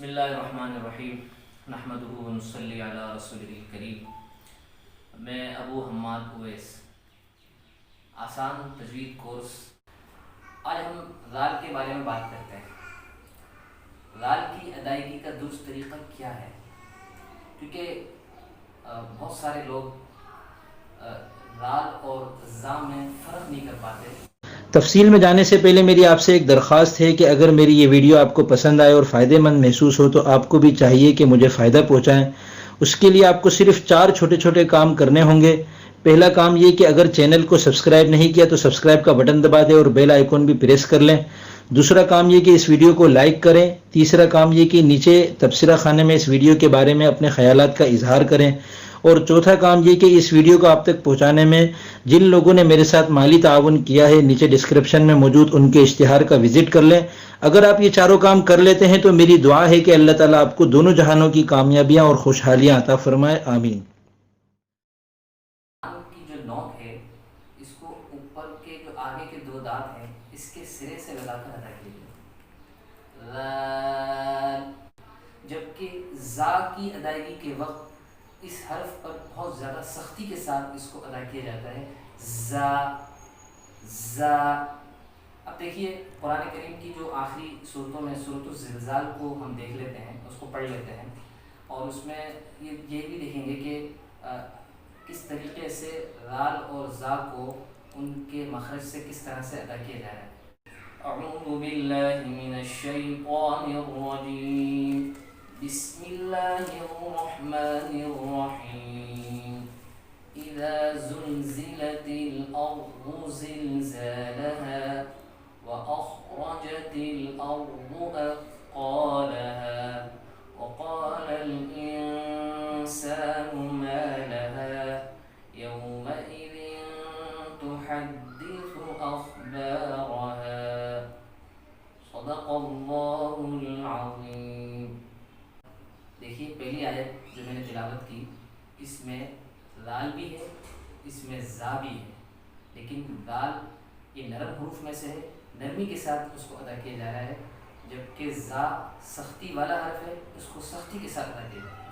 بسم اللہ الرحمن الرحیم نحمدہ ونصلی علی رسولہ الکریم۔ میں ابو حماد اویس، آسان تجوید کورس۔ آج ہم لال کے بارے میں بات کرتے ہیں۔ لال کی ادائیگی کا درست طریقہ کیا ہے؟ کیونکہ بہت سارے لوگ لال اور زا میں فرق نہیں کر پاتے۔ تفصیل میں جانے سے پہلے میری آپ سے ایک درخواست ہے کہ اگر میری یہ ویڈیو آپ کو پسند آئے اور فائدہ مند محسوس ہو تو آپ کو بھی چاہیے کہ مجھے فائدہ پہنچائیں۔ اس کے لیے آپ کو صرف 4 چھوٹے چھوٹے کام کرنے ہوں گے۔ پہلا کام یہ کہ اگر چینل کو سبسکرائب نہیں کیا تو سبسکرائب کا بٹن دبا دیں اور بیل آئیکن بھی پریس کر لیں۔ دوسرا کام یہ کہ اس ویڈیو کو لائک کریں۔ تیسرا کام یہ کہ نیچے تبصرہ خانے میں اس ویڈیو کے بارے میں اپنے خیالات کا اظہار کریں۔ اور چوتھا کام یہ کہ اس ویڈیو کو آپ تک پہنچانے میں جن لوگوں نے میرے ساتھ مالی تعاون کیا ہے، نیچے ڈسکرپشن میں موجود ان کے اشتہار کا وزٹ کر لیں۔ اگر آپ یہ چاروں کام کر لیتے ہیں تو میری دعا ہے کہ اللہ تعالیٰ آپ کو دونوں جہانوں کی کامیابیاں اور خوشحالیاں عطا فرمائے، آمین۔ کی جو نوک ہے، اس کو اوپر کے جو آگے کے 2 دانت ہیں اس کے سرے سے لگا کر ادا کیجیے، لال۔ جبکہ زا کی ادائیگی کے وقت اس حرف پر بہت زیادہ سختی کے ساتھ اس کو ادا کیا جاتا ہے، زا زا۔ اب دیکھیے قرآن کریم کی جو آخری صورتوں میں سورۃ الزلزال کو ہم دیکھ لیتے ہیں، اس کو پڑھ لیتے ہیں، اور اس میں یہ بھی دیکھیں گے کہ کس طریقے سے لال اور زا کو ان کے مخرج سے کس طرح سے ادا کیا جا رہا ہے۔ اعوذ باللہ من الشیطان الرجیم، بسم اللہ الرحمن الرحیم۔ اذا زلزلت الارض زلزالها واخرجت الارض اثقالها وقال الانسان ما لها يومئذ تحدث اخبارها، صدق اللہ العظیم۔ دیکھیے پہلی آیت جو میں نے تلاوت کی، اس میں لال بھی ہے، اس میں زا بھی ہے، لیکن لال یہ نرم حروف میں سے ہے، نرمی کے ساتھ اس کو ادا کیا جا رہا ہے، جبکہ زا سختی والا حرف ہے، اس کو سختی کے ساتھ ادا کیا جا رہا ہے۔